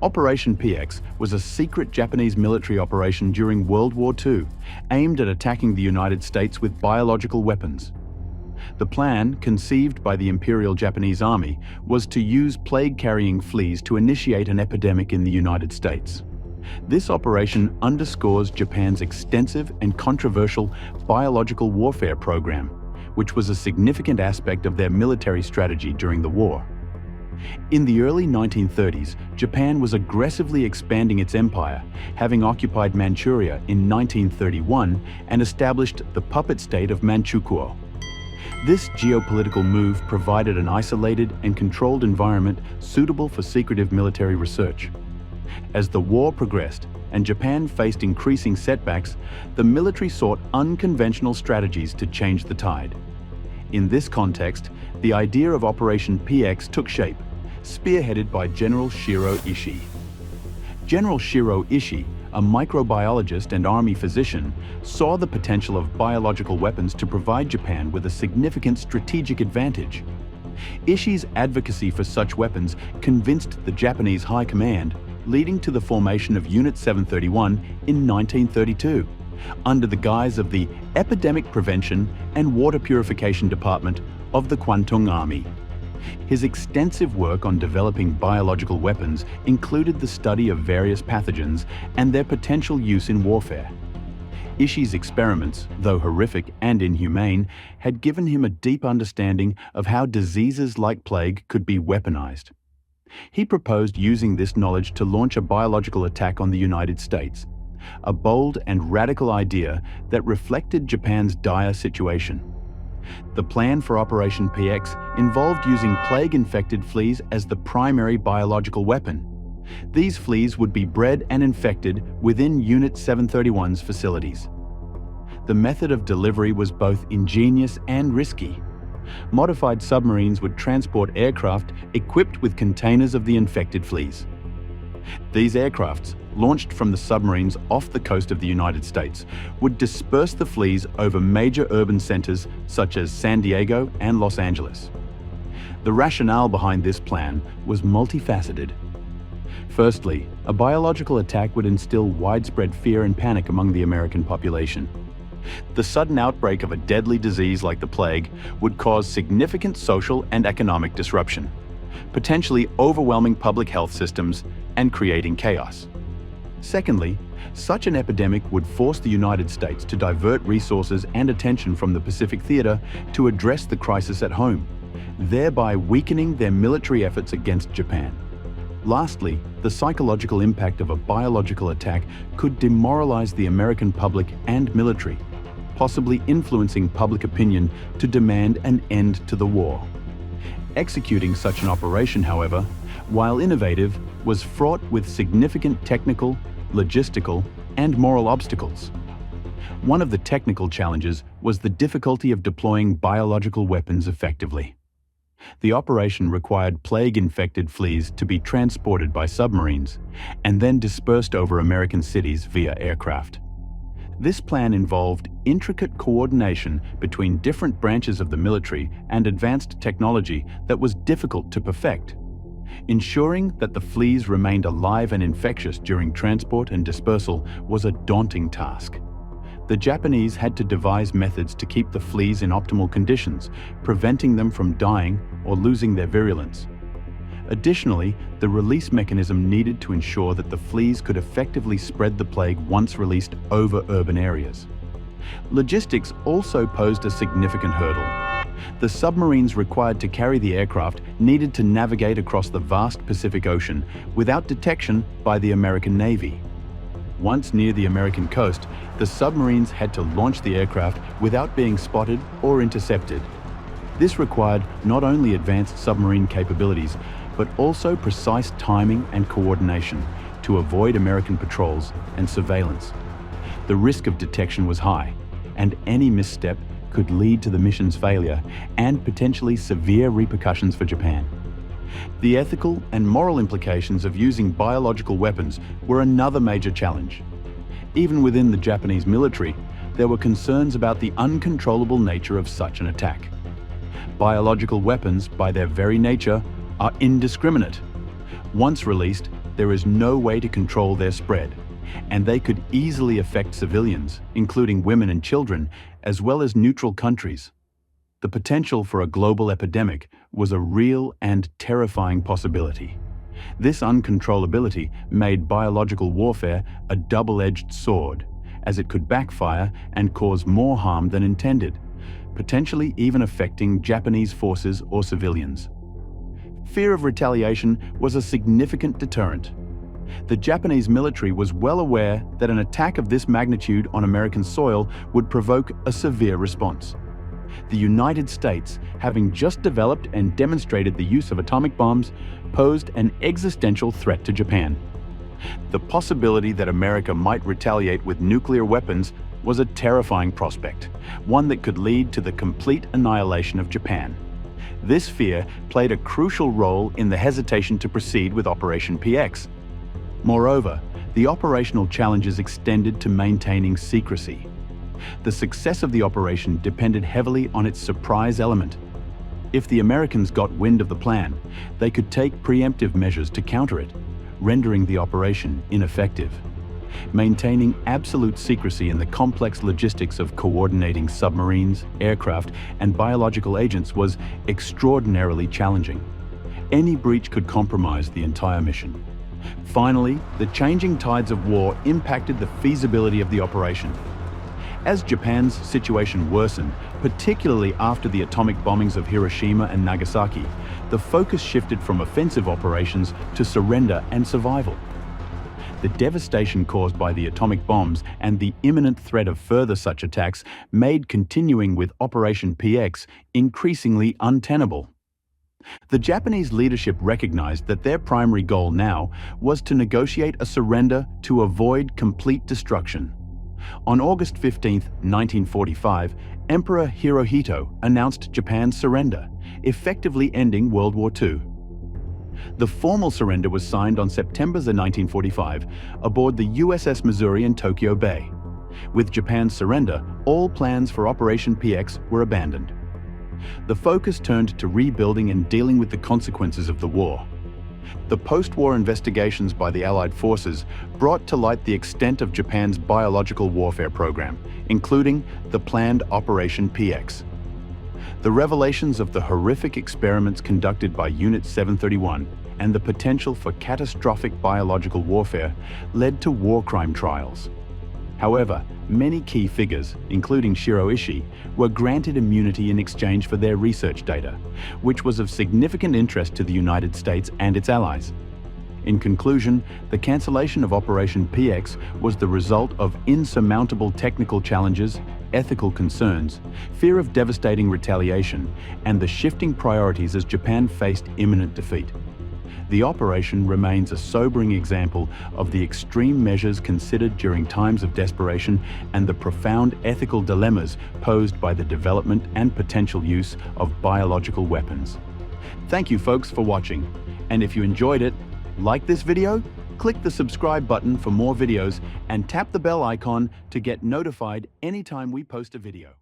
Operation PX was a secret Japanese military operation during World War II, aimed at attacking the United States with biological weapons. The plan, conceived by the Imperial Japanese Army, was to use plague-carrying fleas to initiate an epidemic in the United States. This operation underscores Japan's extensive and controversial biological warfare program, which was a significant aspect of their military strategy during the war. In the early 1930s, Japan was aggressively expanding its empire, having occupied Manchuria in 1931 and established the puppet state of Manchukuo. This geopolitical move provided an isolated and controlled environment suitable for secretive military research. As the war progressed and Japan faced increasing setbacks, the military sought unconventional strategies to change the tide. In this context, the idea of Operation PX took shape, spearheaded by General Shiro Ishii. General Shiro Ishii, a microbiologist and army physician, saw the potential of biological weapons to provide Japan with a significant strategic advantage. Ishii's advocacy for such weapons convinced the Japanese High Command, leading to the formation of Unit 731 in 1932, under the guise of the Epidemic Prevention and Water Purification Department of the Kwantung Army. His extensive work on developing biological weapons included the study of various pathogens and their potential use in warfare. Ishii's experiments, though horrific and inhumane, had given him a deep understanding of how diseases like plague could be weaponized. He proposed using this knowledge to launch a biological attack on the United States, a bold and radical idea that reflected Japan's dire situation. The plan for Operation PX involved using plague-infected fleas as the primary biological weapon. These fleas would be bred and infected within Unit 731's facilities. The method of delivery was both ingenious and risky. Modified submarines would transport aircraft equipped with containers of the infected fleas. These aircrafts, launched from the submarines off the coast of the United States, would disperse the fleas over major urban centers such as San Diego and Los Angeles. The rationale behind this plan was multifaceted. Firstly, a biological attack would instill widespread fear and panic among the American population. The sudden outbreak of a deadly disease like the plague would cause significant social and economic disruption, potentially overwhelming public health systems and creating chaos. Secondly, such an epidemic would force the United States to divert resources and attention from the Pacific Theater to address the crisis at home, thereby weakening their military efforts against Japan. Lastly, the psychological impact of a biological attack could demoralize the American public and military, possibly influencing public opinion to demand an end to the war. Executing such an operation, however, while innovative, was fraught with significant technical, logistical, and moral obstacles. One of the technical challenges was the difficulty of deploying biological weapons effectively. The operation required plague-infected fleas to be transported by submarines and then dispersed over American cities via aircraft. This plan involved intricate coordination between different branches of the military and advanced technology that was difficult to perfect. Ensuring that the fleas remained alive and infectious during transport and dispersal was a daunting task. The Japanese had to devise methods to keep the fleas in optimal conditions, preventing them from dying or losing their virulence. Additionally, the release mechanism needed to ensure that the fleas could effectively spread the plague once released over urban areas. Logistics also posed a significant hurdle. The submarines required to carry the aircraft needed to navigate across the vast Pacific Ocean without detection by the American Navy. Once near the American coast, the submarines had to launch the aircraft without being spotted or intercepted. This required not only advanced submarine capabilities, but also precise timing and coordination to avoid American patrols and surveillance. The risk of detection was high, and any misstep could lead to the mission's failure and potentially severe repercussions for Japan. The ethical and moral implications of using biological weapons were another major challenge. Even within the Japanese military, there were concerns about the uncontrollable nature of such an attack. Biological weapons, by their very nature, are indiscriminate. Once released, there is no way to control their spread, and they could easily affect civilians, including women and children, as well as neutral countries. The potential for a global epidemic was a real and terrifying possibility. This uncontrollability made biological warfare a double-edged sword, as it could backfire and cause more harm than intended, potentially even affecting Japanese forces or civilians. Fear of retaliation was a significant deterrent. The Japanese military was well aware that an attack of this magnitude on American soil would provoke a severe response. The United States, having just developed and demonstrated the use of atomic bombs, posed an existential threat to Japan. The possibility that America might retaliate with nuclear weapons was a terrifying prospect, one that could lead to the complete annihilation of Japan. This fear played a crucial role in the hesitation to proceed with Operation PX. Moreover, the operational challenges extended to maintaining secrecy. The success of the operation depended heavily on its surprise element. If the Americans got wind of the plan, they could take preemptive measures to counter it, rendering the operation ineffective. Maintaining absolute secrecy in the complex logistics of coordinating submarines, aircraft, and biological agents was extraordinarily challenging. Any breach could compromise the entire mission. Finally, the changing tides of war impacted the feasibility of the operation. As Japan's situation worsened, particularly after the atomic bombings of Hiroshima and Nagasaki, the focus shifted from offensive operations to surrender and survival. The devastation caused by the atomic bombs and the imminent threat of further such attacks made continuing with Operation PX increasingly untenable. The Japanese leadership recognized that their primary goal now was to negotiate a surrender to avoid complete destruction. On August 15, 1945, Emperor Hirohito announced Japan's surrender, effectively ending World War II. The formal surrender was signed on September 1945 aboard the USS Missouri in Tokyo Bay. With Japan's surrender, all plans for Operation PX were abandoned. The focus turned to rebuilding and dealing with the consequences of the war. The post-war investigations by the Allied forces brought to light the extent of Japan's biological warfare program, including the planned Operation PX. The revelations of the horrific experiments conducted by Unit 731 and the potential for catastrophic biological warfare led to war crime trials. However, many key figures, including Shiro Ishii, were granted immunity in exchange for their research data, which was of significant interest to the United States and its allies. In conclusion, the cancellation of Operation PX was the result of insurmountable technical challenges, ethical concerns, fear of devastating retaliation, and the shifting priorities as Japan faced imminent defeat. The operation remains a sobering example of the extreme measures considered during times of desperation and the profound ethical dilemmas posed by the development and potential use of biological weapons. Thank you folks for watching, and if you enjoyed it, like this video, click the subscribe button for more videos and tap the bell icon to get notified anytime we post a video.